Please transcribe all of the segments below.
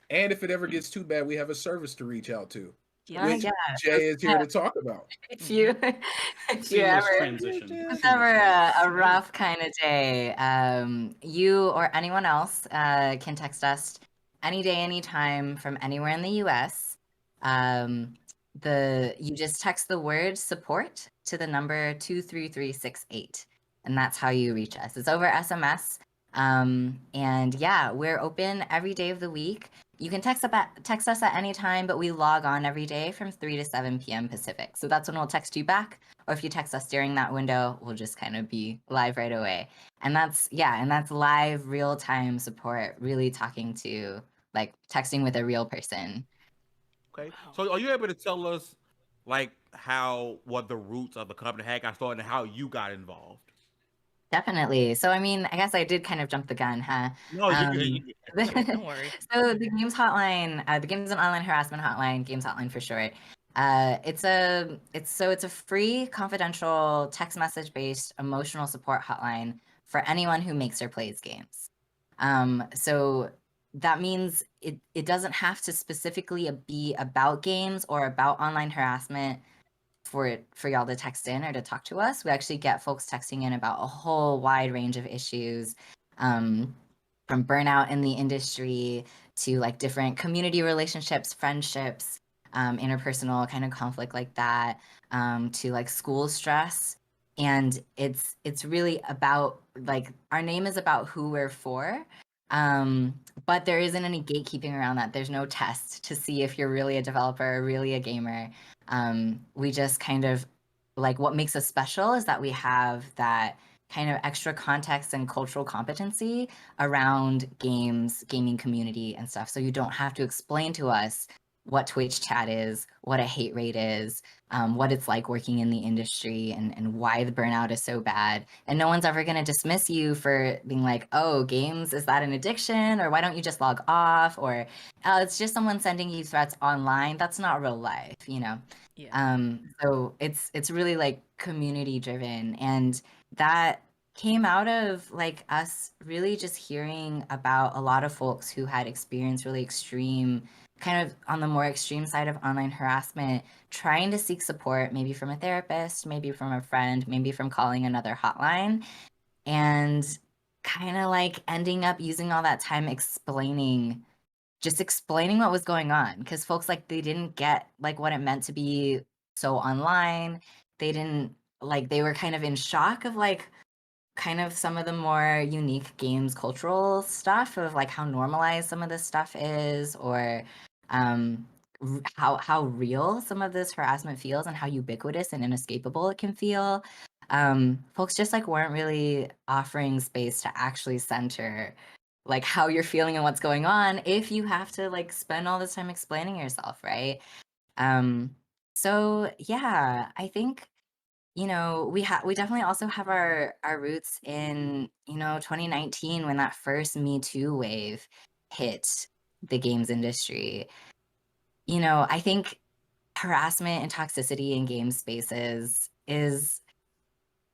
And if it ever gets too bad, we have a service to reach out to, Yes. which Yeah. So Jay is here to talk about. if Mhm. you if you Seamless ever transition. it's ever Seamless transition. a rough kind of day, you or anyone else can text us any day, anytime from anywhere in the US. Um, you just text the word support to the number 23368, and that's how you reach us. It's over SMS. And yeah, we're open every day of the week. You can text us at any time, but we log on every day from 3 to 7 p.m. Pacific. So that's when we'll text you back. Or if you text us during that window, we'll just kind of be live right away. And that's live real time support, really talking to like texting with a real person. Okay. Wow. So are you able to tell us like how what the roots of the company had got started and how you got involved? Definitely. So, I mean, I guess I did kind of jump the gun, huh? No, you Um, good. You good. Don't worry. so the Games Hotline, the Games and Online Harassment Hotline, Games Hotline for short. It's a free, confidential, text message based emotional support hotline for anyone who makes or plays games. So that means it doesn't have to specifically be about games or about online harassment for y'all to text in or to talk to us. We actually get folks texting in about a whole wide range of issues, from burnout in the industry to like different community relationships, friendships, interpersonal kind of conflict like that, to like school stress. And it's really about like our name is about who we're for. But there isn't any gatekeeping around that. There's no test to see if you're really a developer or really a gamer. We just kind of like what makes us special is that we have that kind of extra context and cultural competency around games, gaming community and stuff. So you don't have to explain to us what Twitch chat is, what a hate rate is, what it's like working in the industry, and why the burnout is so bad. And no one's ever going to dismiss you for being like, oh, games, is that an addiction? Or why don't you just log off? Or it's just someone sending you threats online. That's not real life, you know? Yeah. So it's really like community driven, and that came out of like us really just hearing about a lot of folks who had experienced really extreme, kind of on the more extreme side of online harassment, trying to seek support, maybe from a therapist, maybe from a friend, maybe from calling another hotline, and kind of like ending up using all that time explaining what was going on, because folks like they didn't get like what it meant to be so online. They didn't like they were kind of in shock of like kind of some of the more unique games cultural stuff of like how normalized some of this stuff is, or um how real some of this harassment feels and how ubiquitous and inescapable it can feel. Folks just like weren't really offering space to actually center like how you're feeling and what's going on if you have to like spend all this time explaining yourself, right? Um, so yeah, I think we definitely also have our roots in 2019 when that first Me Too wave hit the games industry. I think harassment and toxicity in game spaces is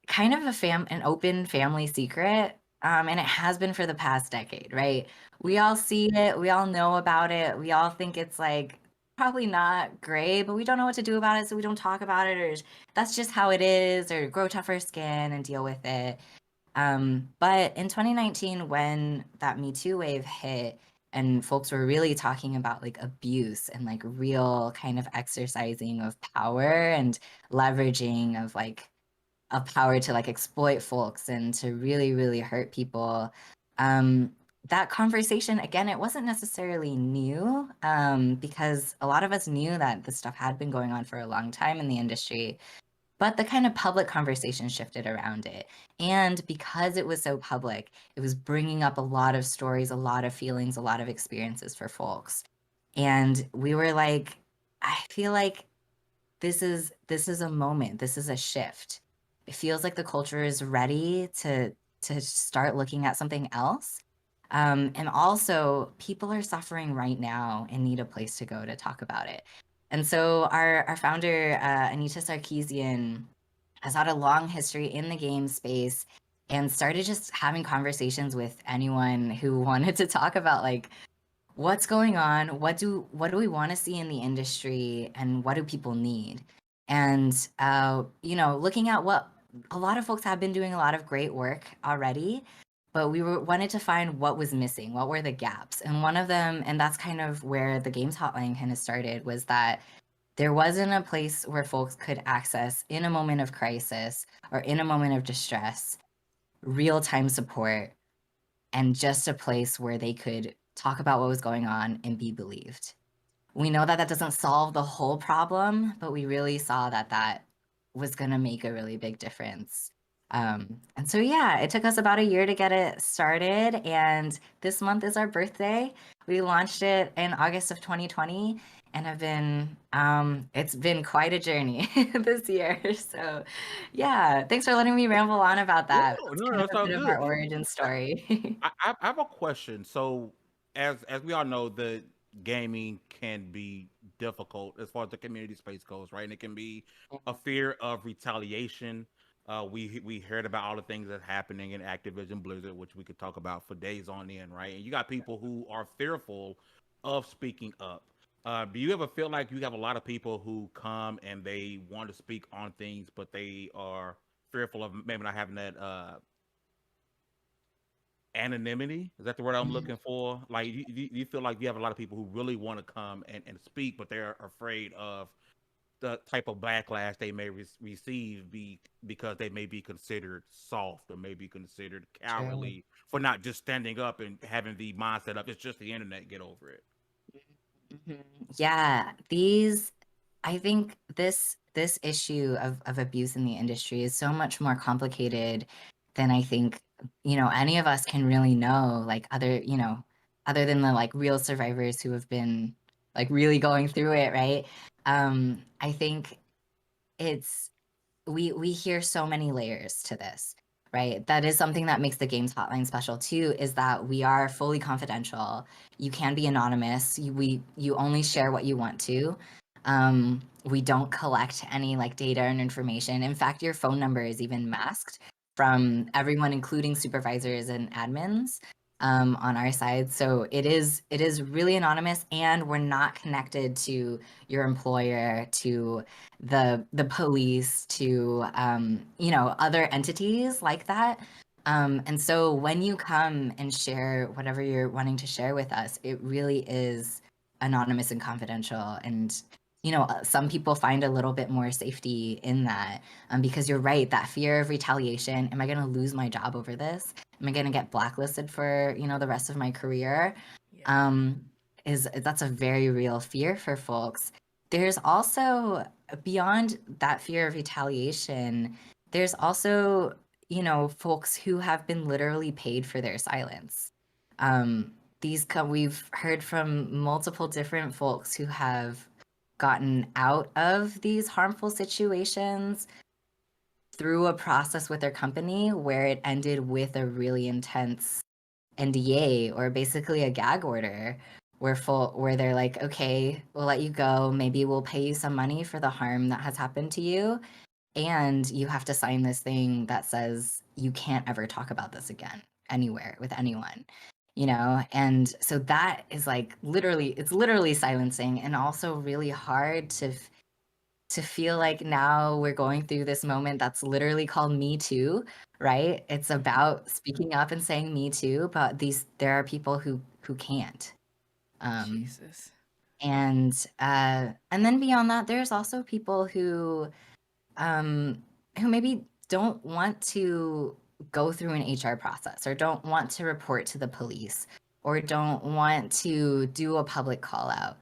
kind of an open family secret, and it has been for the past decade, right? We all see it, we all know about it, we all think it's like probably not great, but we don't know what to do about it, so we don't talk about it, or that's just how it is, or grow tougher skin and deal with it. But in 2019, when that Me Too wave hit and folks were really talking about like abuse and like real kind of exercising of power and leveraging of power to like exploit folks and to really, really hurt people. That conversation, again, it wasn't necessarily new, because a lot of us knew that this stuff had been going on for a long time in the industry, but the kind of public conversation shifted around it. And because it was so public, it was bringing up a lot of stories, a lot of feelings, a lot of experiences for folks. And we were like, I feel like this is a moment, this is a shift. It feels like the culture is ready to start looking at something else. And also people are suffering right now and need a place to go to talk about it. And so our founder, Anita Sarkeesian, has had a long history in the game space and started just having conversations with anyone who wanted to talk about like what's going on, what do we want to see in the industry, and what do people need. And looking at what a lot of folks have been doing a lot of great work already, but we wanted to find what was missing, what were the gaps. And one of them, and that's kind of where the Games Hotline kind of started, was that there wasn't a place where folks could access, in a moment of crisis or in a moment of distress, real-time support, and just a place where they could talk about what was going on and be believed. We know that that doesn't solve the whole problem, but we really saw that that was going to make a really big difference. And so, yeah, it took us about a year to get it started. And this month is our birthday. We launched it in August of 2020 and have been, it's been quite a journey this year. So, yeah, thanks for letting me ramble on about that. No, That's no, kind no, of it's a all bit of good. our origin story. I have a question. So, as we all know, the gaming can be difficult as far as the community space goes, right? And it can be a fear of retaliation. We heard about all the things that's happening in Activision Blizzard, which we could talk about for days on end, right? And you got people who are fearful of speaking up. Do you ever feel like you have a lot of people who come and they want to speak on things, but they are fearful of maybe not having that anonymity? Is that the word I'm looking for? Like, you feel like you have a lot of people who really want to come and speak, but they're afraid of the type of backlash they may receive because they may be considered soft or may be considered cowardly for not just standing up and having the mindset of it's just the internet, get over it. Yeah, I think this issue of abuse in the industry is so much more complicated than I think, any of us can really know, like other than the like real survivors who have been like really going through it, right? I think it's we hear so many layers to this, right? That is something that makes the Games Hotline special too, is that we are fully confidential. You can be anonymous. You only share what you want to. We don't collect any like data and information. In fact, your phone number is even masked from everyone, including supervisors and admins on our side. So it is really anonymous, and we're not connected to your employer, to the police, to other entities like that. And so when you come and share whatever you're wanting to share with us, it really is anonymous and confidential. And some people find a little bit more safety in that, because you're right, that fear of retaliation. Am I going to lose my job over this? Am I going to get blacklisted for the rest of my career? That's a very real fear for folks. There's also, beyond that fear of retaliation, there's also folks who have been literally paid for their silence. We've heard from multiple different folks who have gotten out of these harmful situations through a process with their company where it ended with a really intense NDA, or basically a gag order, where they're like, okay, we'll let you go. Maybe we'll pay you some money for the harm that has happened to you. And you have to sign this thing that says you can't ever talk about this again anywhere with anyone. And so that is like it's literally silencing, and also really hard to feel like now we're going through this moment that's literally called Me Too, right? It's about speaking up and saying Me Too, but there are people who can't. Jesus. And then beyond that, there's also people who maybe don't want to go through an HR process, or don't want to report to the police, or don't want to do a public call out.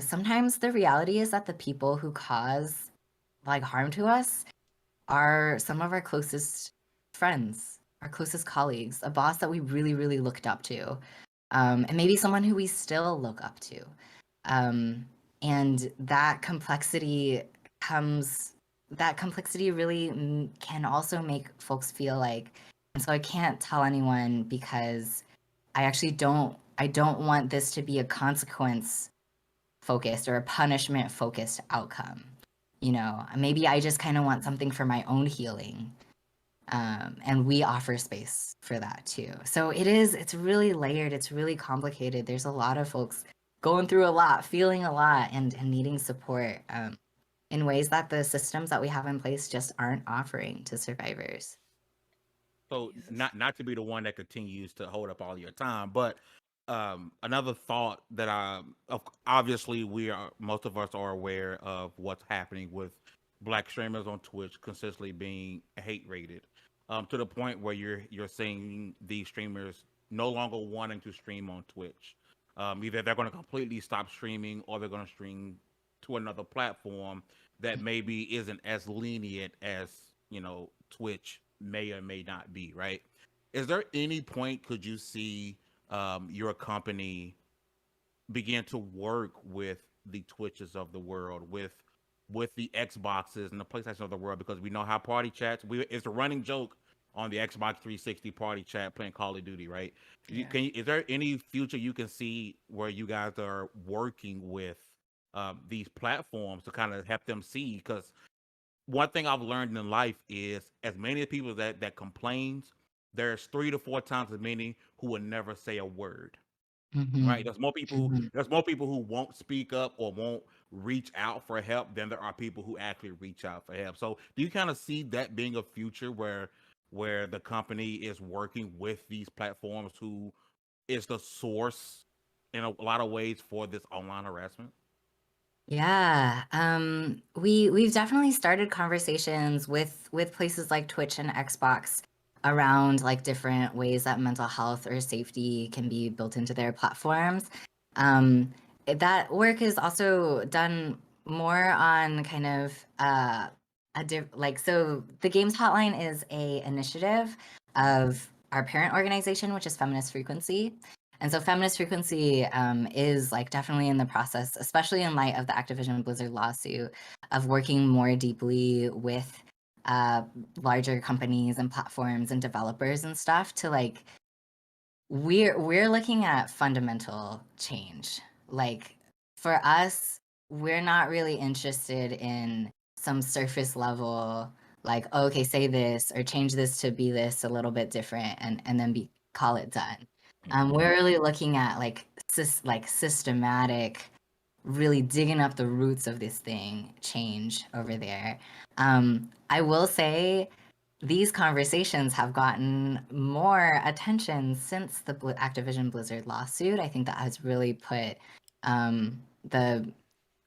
Sometimes the reality is that the people who cause like harm to us are some of our closest friends, our closest colleagues, a boss that we really, really looked up to, and maybe someone who we still look up to. And that complexity really can also make folks feel like, and so I can't tell anyone because I don't want this to be a consequence focused or a punishment focused outcome. Maybe I just kind of want something for my own healing. And we offer space for that too. So it's really layered, it's really complicated. There's a lot of folks going through a lot, feeling a lot, and needing support in ways that the systems that we have in place just aren't offering to survivors. So Jesus. not to be the one that continues to hold up all your time, but another thought that obviously most of us are aware of what's happening with black streamers on Twitch consistently being hate rated, to the point where you're seeing these streamers no longer wanting to stream on Twitch. Either they're going to completely stop streaming, or they're going to stream to another platform that maybe isn't as lenient as Twitch may or may not be, right? Is there any point could you see your company begin to work with the Twitches of the world, with the Xboxes and the PlayStation of the world? Because we know how party chats, it's a running joke on the Xbox 360 party chat playing Call of Duty, right? Yeah. Is there any future you can see where you guys are working with these platforms to kind of help them see? Because one thing I've learned in life is, as many people that complains, there's 3 to 4 times as many who will never say a word. Right? Mhm. Mhm. There's more people who won't speak up or won't reach out for help than there are people who actually reach out for help. So do you kind of see that being a future where the company is working with these platforms, who is the source in a lot of ways for this online harassment? Yeah, we've definitely started conversations with places like Twitch and Xbox around like different ways that mental health or safety can be built into their platforms. That work is also done more on kind of so the Games Hotline is a initiative of our parent organization, which is Feminist Frequency. And so Feminist Frequency is like definitely in the process, especially in light of the Activision Blizzard lawsuit, of working more deeply with larger companies and platforms and developers and stuff to like we're looking at fundamental change. Like for us, we're not really interested in some surface level, like, oh, okay, say this or change this to be this a little bit different and then call it done. We're really looking at like systematic, really digging up the roots of this thing, change over there. I will say these conversations have gotten more attention since the Activision Blizzard lawsuit. I think that has really put the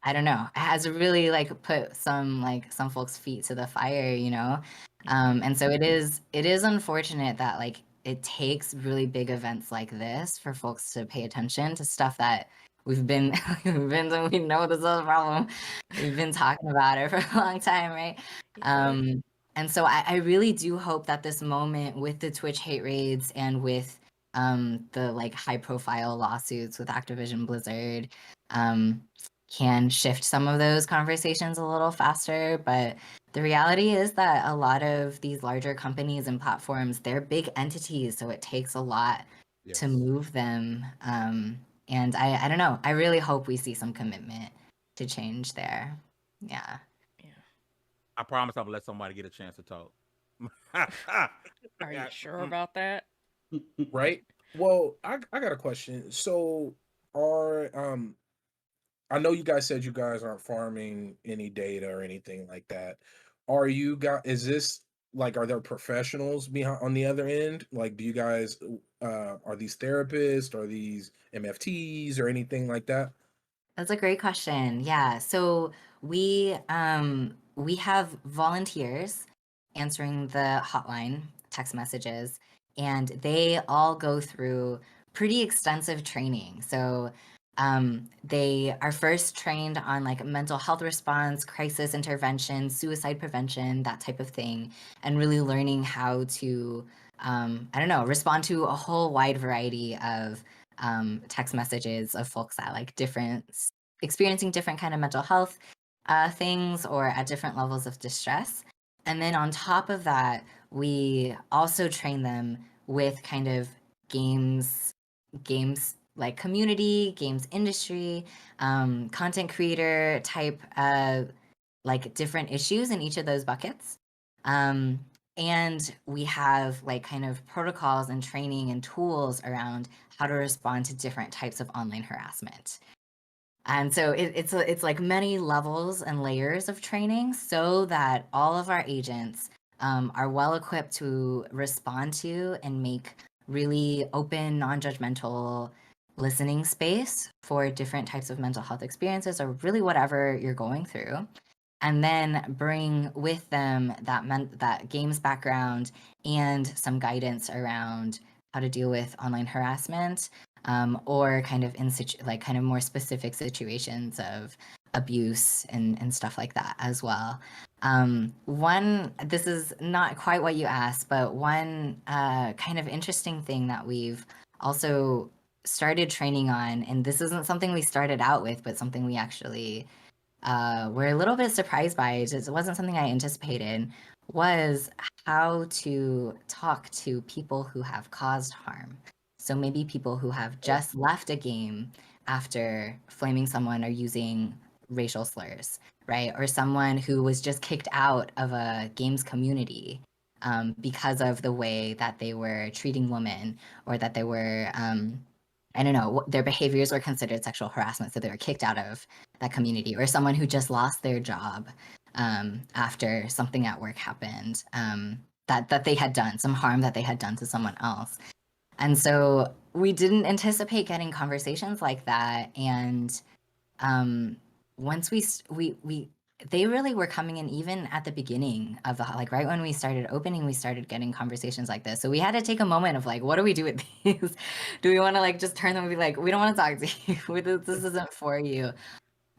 I don't know, has really like put some folks' feet to the fire, you know? And so it is unfortunate that like it takes really big events like this for folks to pay attention to stuff that we've been we know this is a problem. We've been talking about it for a long time, right? And so I really do hope that this moment with the Twitch hate raids and with the like high profile lawsuits with Activision Blizzard can shift some of those conversations a little faster. But the reality is that a lot of these larger companies and platforms, they're big entities, so it takes a lot to Yes. move them. And I don't know. I really hope we see some commitment to change there. Yeah. Yeah. I promise I'm gonna let somebody get a chance to talk. Are you sure about that? Right. Well, I got a question. So are I know you guys said you guys aren't farming any data or anything like that. Are you guys, is this like, are there professionals behind on the other end? Like, do you guys are these therapists, are these MFTs or anything like that? That's a great question. Yeah. So we have volunteers answering the hotline text messages, and they all go through pretty extensive training. So they are first trained on like mental health response, crisis intervention, suicide prevention, that type of thing, and really learning how to I don't know, respond to a whole wide variety of text messages of folks at like experiencing different kind of mental health things or at different levels of distress. And then on top of that, we also train them with kind of games like community, games industry, content creator type like different issues in each of those buckets. Um, And we have like kind of protocols and training and tools around how to respond to different types of online harassment. And so it's like many levels and layers of training so that all of our agents are well equipped to respond to and make really open, non-judgmental listening space for different types of mental health experiences or really whatever you're going through. And then bring with them that games background and some guidance around how to deal with online harassment, or kind of like kind of more specific situations of abuse and stuff like that as well. This is not quite what you asked, but one kind of interesting thing that we've also started training on, and this isn't something we started out with, but something we actually were a little bit surprised by, it wasn't something I anticipated, was how to talk to people who have caused harm. So maybe people who have just left a game after flaming someone or using racial slurs, right? Or someone who was just kicked out of a games community because of the way that they were treating women, or that they were, I don't know, their behaviors were considered sexual harassment, so they were kicked out of that community, or someone who just lost their job after something at work happened, that they had done, some harm that they had done to someone else. And so we didn't anticipate getting conversations like that. And once they really were coming in even at the beginning of like right when we started opening, we started getting conversations like this. So we had to take a moment of like, what do we do with these? Do we want to like just turn them and be like, we don't want to talk to you, this isn't for you?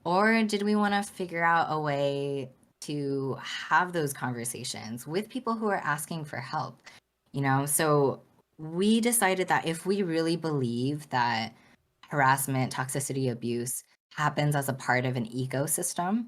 Or did we want to figure out a way to have those conversations with people who are asking for help? So we decided that if we really believe that harassment, toxicity, abuse happens as a part of an ecosystem,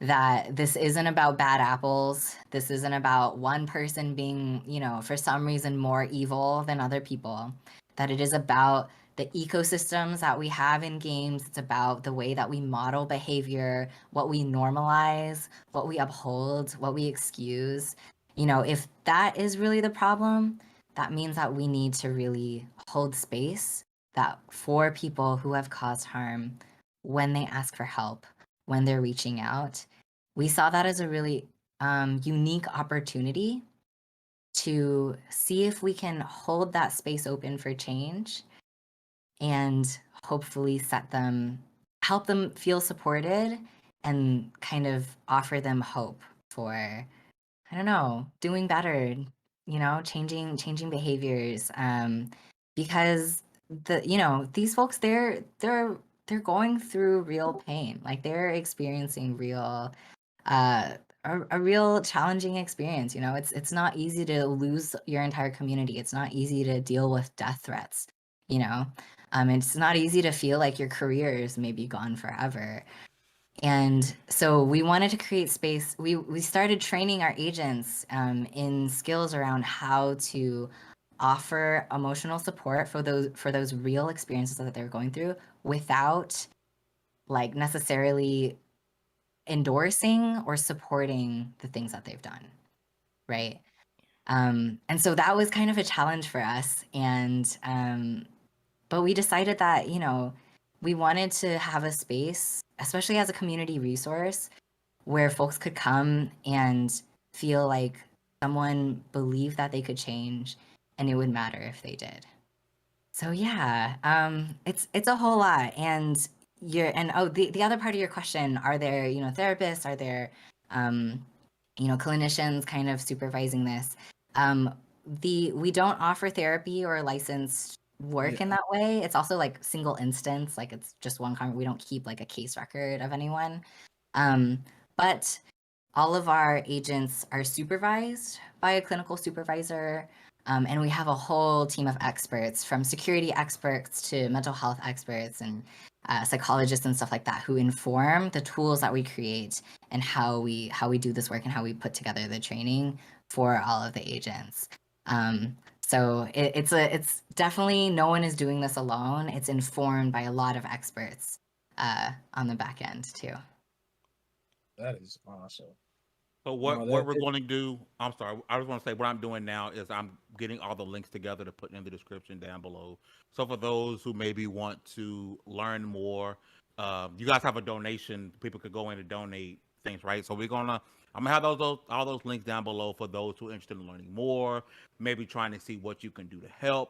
that this isn't about bad apples. This isn't about one person being, for some reason more evil than other people, that it is about the ecosystems that we have in games. It's about the way that we model behavior, what we normalize, what we uphold, what we excuse. If that is really the problem, that means that we need to really hold space that for people who have caused harm when they ask for help, when they're reaching out. We saw that as a really unique opportunity to see if we can hold that space open for change and hopefully help them feel supported and kind of offer them hope for, I don't know, doing better, changing behaviors. Because these folks, they're going through real pain. Like they're experiencing real a real challenging experience. It's not easy to lose your entire community. It's not easy to deal with death threats. It's not easy to feel like your career is maybe gone forever. And so we wanted to create space. We started training our agents in skills around how to offer emotional support for those real experiences that they're going through without like necessarily endorsing or supporting the things that they've done, right? And so that was kind of a challenge for us. But we decided that, we wanted to have a space, especially as a community resource, where folks could come and feel like someone believed that they could change and it would matter if they did. So yeah, it's a whole lot. And the other part of your question, are there, therapists, are there, clinicians kind of supervising this? We don't offer therapy or licensed work in that way. It's also like single instance, like it's just one we don't keep like a case record of anyone. But all of our agents are supervised by a clinical supervisor. And we have a whole team of experts, from security experts to mental health experts and psychologists and stuff like that, who inform the tools that we create and how we do this work and how we put together the training for all of the agents. So it's definitely, no one is doing this alone. It's informed by a lot of experts on the back end too. That is awesome. So No, what we're going to do, I'm sorry, I just want to say what I'm doing now is I'm getting all the links together to put in the description down below. So for those who maybe want to learn more, you guys have a donation. People could go in and donate things, right? So I'm gonna have those all those links down below for those who are interested in learning more, maybe trying to see what you can do to help.